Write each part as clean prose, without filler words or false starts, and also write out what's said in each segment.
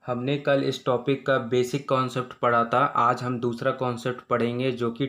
हमने कल इस टॉपिक का बेसिक कॉन्सेप्ट पढ़ा था। आज हम दूसरा कॉन्सेप्ट पढ़ेंगे जो कि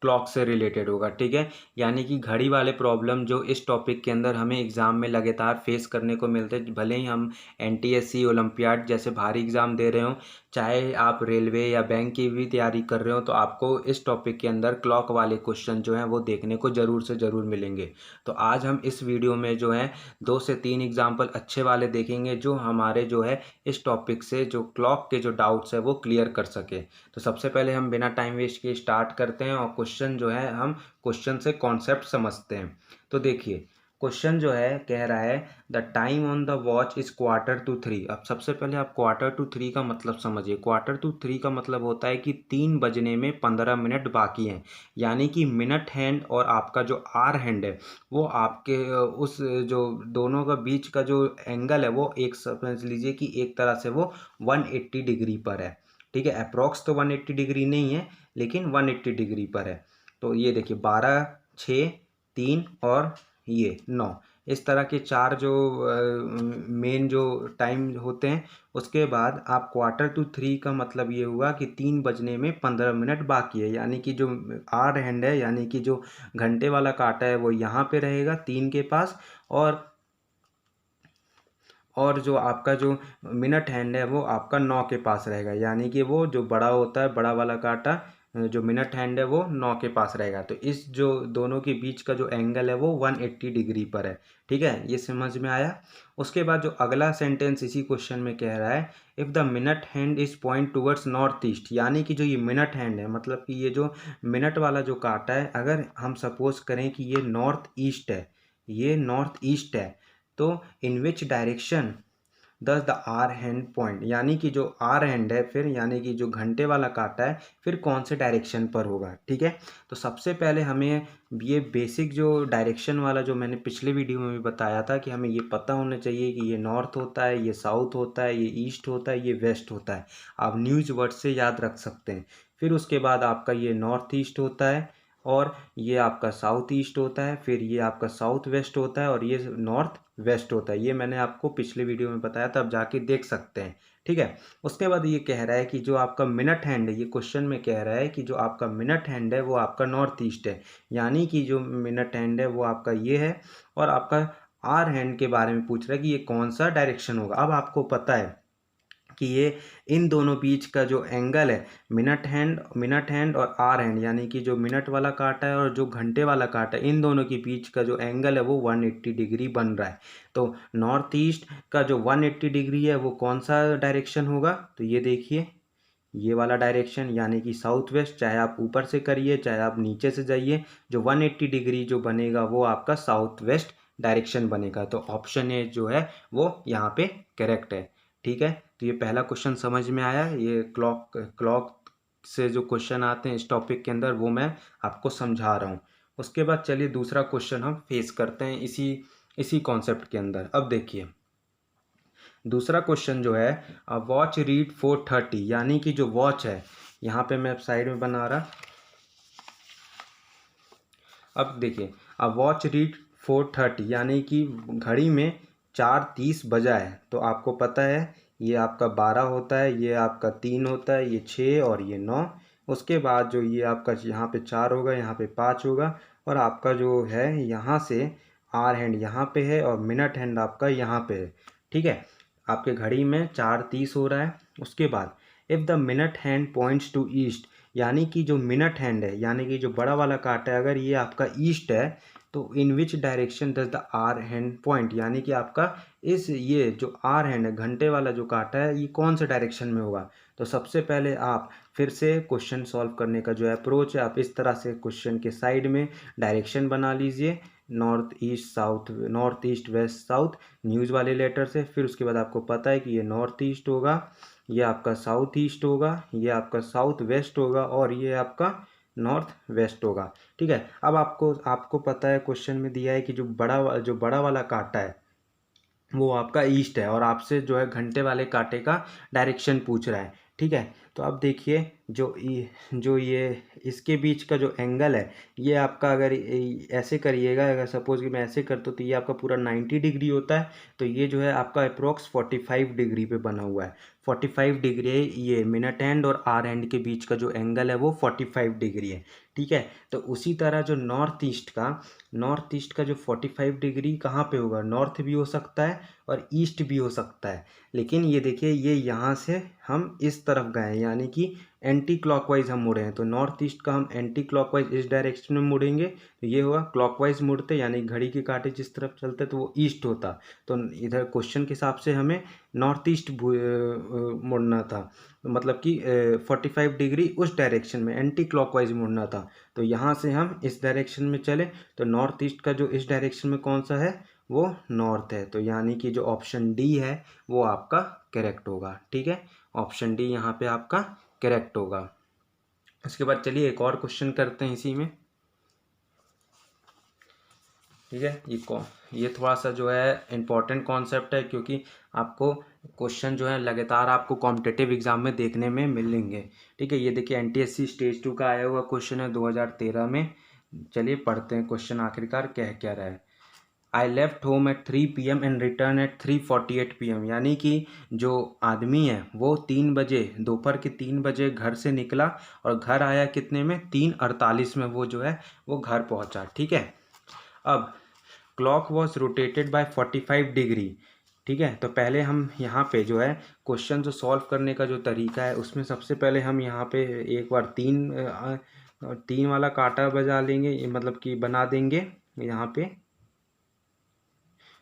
क्लॉक से रिलेटेड होगा। ठीक है, यानी कि घड़ी वाले प्रॉब्लम जो इस टॉपिक के अंदर हमें एग्ज़ाम में लगातार फेस करने को मिलते हैं। भले ही हम एनटीएससी ओलंपियाड जैसे भारी एग्ज़ाम दे रहे हो, चाहे आप रेलवे या बैंक की भी तैयारी कर रहे हो, तो आपको इस टॉपिक के अंदर क्लॉक वाले क्वेश्चन जो हैं वो देखने को ज़रूर से ज़रूर मिलेंगे। तो आज हम इस वीडियो में जो है 2 से 3 एग्जाम्पल अच्छे वाले देखेंगे जो हमारे जो है इस टॉपिक से जो क्लॉक के जो डाउट्स है वो क्लियर कर सके। तो सबसे पहले हम बिना टाइम वेस्ट किए स्टार्ट करते हैं और क्वेश्चन जो है हम क्वेश्चन से कॉन्सेप्ट समझते हैं। तो देखिए, क्वेश्चन जो है कह रहा है the time on the watch is 2:45। अब सबसे पहले आप 2:45 का मतलब समझिए। 2:45 का मतलब होता है कि 3 बजने में 15 मिनट बाकी हैं, यानी कि मिनट हैंड और आपका जो आर हैंड है वो आपके उस जो दोनों का बीच का जो एंगल है वो एक समझ लीजिए कि एक तरह से वो 180 डिग्री पर है। ठीक है, अप्रॉक्स तो 180 डिग्री नहीं है लेकिन 180 डिग्री पर है। तो ये देखिए 12, 6, 3 और ये 9, इस तरह के चार जो मेन जो टाइम होते हैं। उसके बाद आप 2:45 का मतलब ये हुआ कि 3 बजने में 15 मिनट बाकी है, यानी कि जो आर हैंड है यानी कि जो घंटे वाला कांटा है वो यहाँ पे रहेगा 3 के पास, और जो आपका जो मिनट हैंड है वो आपका 9 के पास रहेगा, यानी कि वो जो बड़ा होता है बड़ा वाला कांटा जो मिनट हैंड है वो 9 के पास रहेगा। तो इस जो दोनों के बीच का जो एंगल है वो 180 डिग्री पर है। ठीक है, ये समझ में आया। उसके बाद जो अगला सेंटेंस इसी क्वेश्चन में कह रहा है if the minute hand is point towards north east, यानी कि जो ये मिनट हैंड है मतलब कि ये जो मिनट वाला जो कांटा है अगर हम सपोज करें कि ये नॉर्थ ईस्ट है, ये नॉर्थ ईस्ट है, तो इन विच डायरेक्शन दस द आर हैंड पॉइंट, यानी कि जो आर हैंड है फिर यानी कि जो घंटे वाला कांटा है फिर कौन से डायरेक्शन पर होगा। ठीक है, तो सबसे पहले हमें ये बेसिक जो डायरेक्शन वाला जो मैंने पिछले वीडियो में भी बताया था कि हमें ये पता होना चाहिए कि ये नॉर्थ होता है, ये साउथ होता है, ये ईस्ट होता है, ये वेस्ट होता है। आप न्यूज़ वर्ड से याद रख सकते हैं। फिर उसके बाद आपका ये नॉर्थ ईस्ट होता है और ये आपका साउथ ईस्ट होता है, फिर ये आपका साउथ वेस्ट होता है और ये नॉर्थ वेस्ट होता है। ये मैंने आपको पिछले वीडियो में बताया था, आप जाके देख सकते हैं। ठीक है, उसके बाद ये कह रहा है कि जो आपका मिनट हैंड है, ये क्वेश्चन में कह रहा है कि जो आपका मिनट हैंड है वो आपका नॉर्थ ईस्ट है, यानी कि जो मिनट हैंड है वो आपका ये है, और आपका आर हैंड के बारे में पूछ रहा है कि ये कौन सा डायरेक्शन होगा। अब आपको पता है कि ये इन दोनों बीच का जो एंगल है मिनट हैंड और आर हैंड, यानी कि जो मिनट वाला कांटा है और जो घंटे वाला कांटा है, इन दोनों के बीच का जो एंगल है वो 180 डिग्री बन रहा है। तो नॉर्थ ईस्ट का जो 180 डिग्री है वो कौन सा डायरेक्शन होगा, तो ये देखिए ये वाला डायरेक्शन, यानी कि साउथ वेस्ट। चाहे आप ऊपर से करिए चाहे आप नीचे से जाइए, जो 180 डिग्री जो बनेगा वो आपका साउथ वेस्ट डायरेक्शन बनेगा। तो ऑप्शन ए जो है वो यहाँ पे करेक्ट है। ठीक है, तो ये पहला क्वेश्चन समझ में आया। ये क्लॉक क्लॉक से जो क्वेश्चन आते हैं इस टॉपिक के अंदर वो मैं आपको समझा रहा हूँ। उसके बाद चलिए दूसरा क्वेश्चन हम फेस करते हैं इसी इसी कॉन्सेप्ट के अंदर। अब देखिए दूसरा क्वेश्चन जो है वॉच रीड 4:30, यानी कि जो वॉच है यहाँ पे मैं साइड में बना रहा। अब देखिए वॉच रीड 4:30 यानी कि घड़ी में 4:30 बजा है। तो आपको पता है ये आपका 12 होता है, ये आपका 3 होता है, ये 6 और ये 9। उसके बाद जो ये आपका यहाँ पे 4 होगा, यहाँ पे 5 होगा, और आपका जो है यहाँ से आर हैंड यहाँ पे है और मिनट हैंड आपका यहाँ पे है। ठीक है, आपके घड़ी में 4:30 हो रहा है। उसके बाद if the minute hand points to east, यानी कि जो मिनट हैंड है यानी कि जो बड़ा वाला कांटा है अगर ये आपका ईस्ट है, तो in which direction does the hour hand point, यानी कि आपका इस ये जो आर हैंड है घंटे वाला जो कांटा है ये कौन से डायरेक्शन में होगा। तो सबसे पहले आप फिर से क्वेश्चन सॉल्व करने का जो अप्रोच है आप इस तरह से क्वेश्चन के साइड में डायरेक्शन बना लीजिए, north east south, north east west south, news वाले लेटर से। फिर उसके बाद आपको पता है कि ये नॉर्थ ईस्ट होगा, ये आपका साउथ ईस्ट होगा, ये आपका साउथ वेस्ट होगा और ये आपका नॉर्थ वेस्ट होगा। ठीक है, अब आपको आपको पता है क्वेश्चन में दिया है कि जो बड़ा वाला कांटा है वो आपका ईस्ट है और आपसे जो है घंटे वाले कांटे का डायरेक्शन पूछ रहा है। ठीक है, तो अब देखिए जो ये इसके बीच का जो एंगल है, ये आपका अगर ऐसे करिएगा, अगर सपोज कि मैं ऐसे करता हूँ तो ये आपका पूरा 90 डिग्री होता है। तो ये जो है आपका अप्रोक्स 45 डिग्री पे बना हुआ है। 45 डिग्री है, ये मिनट हैंड और आर हैंड के बीच का जो एंगल है वो 45 डिग्री है। ठीक है। तो उसी तरह जो नॉर्थ ईस्ट का जो 45 डिग्री कहाँ पे होगा, नॉर्थ भी हो सकता है और ईस्ट भी हो सकता है। लेकिन ये देखिए, ये यहाँ से हम इस तरफ गए हैं, यानी कि एंटी क्लॉकवाइज हम मुड़े हैं। तो नॉर्थ ईस्ट का हम एंटी क्लॉकवाइज इस डायरेक्शन में मुड़ेंगे, तो ये हुआ क्लॉकवाइज मुड़ते, यानी घड़ी के कांटे जिस तरफ चलते तो वो ईस्ट होता। तो इधर क्वेश्चन के हिसाब से हमें नॉर्थ ईस्ट मुड़ना था, मतलब कि 45 डिग्री उस डायरेक्शन में एंटी क्लॉकवाइज मुड़ना था। तो यहाँ से हम इस डायरेक्शन में चले, तो नॉर्थ ईस्ट का जो इस डायरेक्शन में कौन सा है, वो नॉर्थ है। तो यानी कि जो ऑप्शन डी है वो आपका करेक्ट होगा। ठीक है, ऑप्शन डी यहाँ पे आपका करेक्ट होगा। उसके बाद चलिए एक और क्वेश्चन करते हैं इसी में। ठीक है, ये थोड़ा सा जो है इम्पोर्टेंट कॉन्सेप्ट है, क्योंकि आपको क्वेश्चन जो है लगातार आपको कॉम्पिटिटिव एग्जाम में देखने में मिलेंगे। ठीक है, ये देखिए एनटीएससी स्टेज 2 का आया हुआ क्वेश्चन है 2013 में। चलिए पढ़ते हैं क्वेश्चन आखिरकार कह क्या रहा है। I left home at 3 PM and return at 3:48 PM, यानी कि जो आदमी है वो 3 बजे, दोपहर के 3 बजे घर से निकला और घर आया कितने में, 3:48 में वो जो है वो घर पहुंचा। ठीक है। अब clock was rotated by 45 degree. ठीक है, तो पहले हम यहाँ पे जो है क्वेश्चन जो सॉल्व करने का जो तरीका है, उसमें सबसे पहले हम यहाँ पे एक बार तीन वाला कांटा बजा लेंगे, मतलब कि बना देंगे यहाँ पे,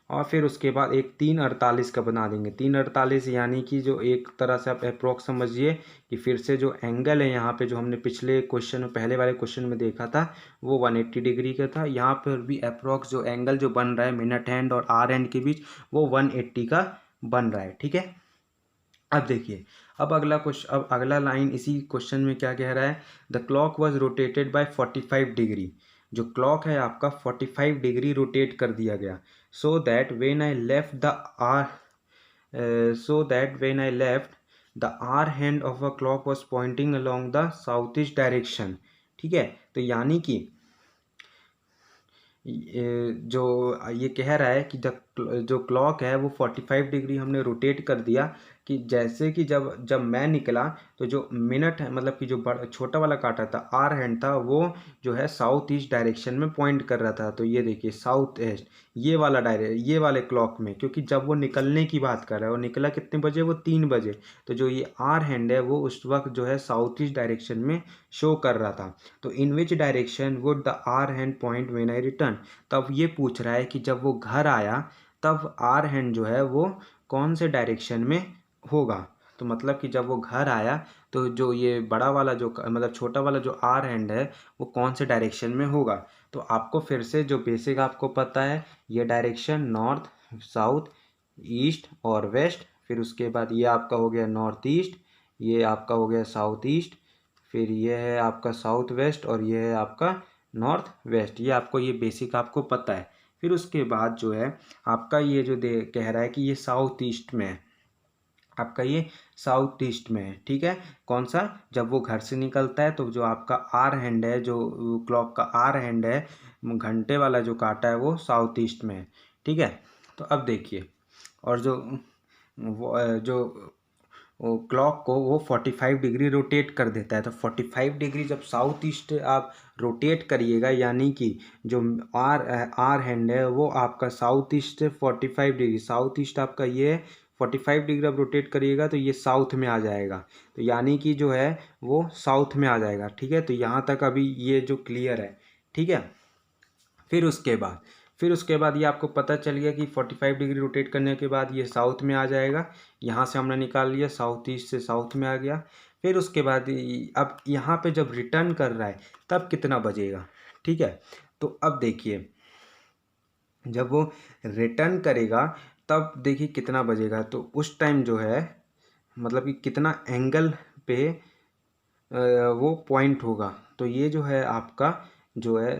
और फिर उसके बाद एक 3:48 का बना देंगे। 3:48 यानी कि जो एक तरह से आप अप्रोक्स समझिए कि फिर से जो एंगल है यहाँ पे, जो हमने पिछले क्वेश्चन में, पहले वाले क्वेश्चन में देखा था, वो 180 डिग्री का था। यहाँ पर भी अप्रोक्स जो एंगल जो बन रहा है मिनट हैंड और आर हैंड के बीच, वो 180 का बन रहा है। ठीक है। अब देखिए, अब अगला लाइन इसी क्वेश्चन में क्या कह रहा है, the clock was rotated by 45 degree. जो क्लॉक है आपका 45 डिग्री रोटेट कर दिया गया, so that when I left the hour hand of a clock was pointing along the south east direction. ठीक है, तो यानी कि जो ये कह रहा है कि जो क्लॉक है वो 45 डिग्री हमने रोटेट कर दिया, कि जैसे कि जब जब मैं निकला तो जो मिनट है, मतलब कि जो छोटा वाला कांटा था, आर हैंड था, वो जो है साउथ ईस्ट डायरेक्शन में पॉइंट कर रहा था। तो ये देखिए साउथ ईस्ट, ये वाले क्लॉक में, क्योंकि जब वो निकलने की बात कर रहा है, वो निकला कितने बजे, वो 3 बजे। तो जो ये आर हैंड है वो उस वक्त जो है साउथ ईस्ट डायरेक्शन में शो कर रहा था। तो in which direction would the hour hand point when I return. तब ये पूछ रहा है कि जब वो घर आया तब आर हैंड जो है वो कौन से डायरेक्शन में होगा। तो मतलब कि जब वो घर आया तो जो ये बड़ा वाला जो, मतलब छोटा वाला जो आर हैंड है, वो कौन से डायरेक्शन में होगा। तो आपको फिर से जो बेसिक आपको पता है, ये डायरेक्शन नॉर्थ, साउथ, ईस्ट और वेस्ट। फिर उसके बाद ये आपका हो गया नॉर्थ ईस्ट, ये आपका हो गया साउथ ईस्ट, फिर ये है आपका साउथ वेस्ट, और ये है आपका नॉर्थ वेस्ट। ये आपको, ये बेसिक आपको पता है। फिर उसके बाद जो है आपका ये जो कह रहा है कि ये साउथ ईस्ट में है, आपका ये साउथ ईस्ट में है। ठीक है, कौन सा, जब वो घर से निकलता है तो जो आपका आर हैंड है, जो क्लॉक का आर हैंड है, घंटे वाला जो काटा है, वो साउथ ईस्ट में है। ठीक है। तो अब देखिए, और जो क्लॉक को वो 45 डिग्री रोटेट कर देता है। तो 45 डिग्री जब साउथ ईस्ट आप रोटेट करिएगा, यानी कि जो आर हैंड है वो आपका south east 45 degree, south east आपका ये 45 डिग्री आप रोटेट करिएगा तो ये साउथ में आ जाएगा। तो यानी कि जो है वो साउथ में आ जाएगा। ठीक है, तो यहाँ तक अभी ये जो क्लियर है। ठीक है। फिर उसके बाद ये आपको पता चल गया कि 45 डिग्री रोटेट करने के बाद ये साउथ में आ जाएगा। यहाँ से हमने निकाल लिया, साउथ ईस्ट से साउथ में आ गया। फिर उसके बाद अब यहाँ पे जब रिटर्न कर रहा है तब कितना बजेगा। ठीक है, तो अब देखिए, जब वो रिटर्न करेगा तब देखिए कितना बजेगा। तो उस टाइम जो है, मतलब कि कितना एंगल पे वो पॉइंट होगा। तो ये जो है आपका जो है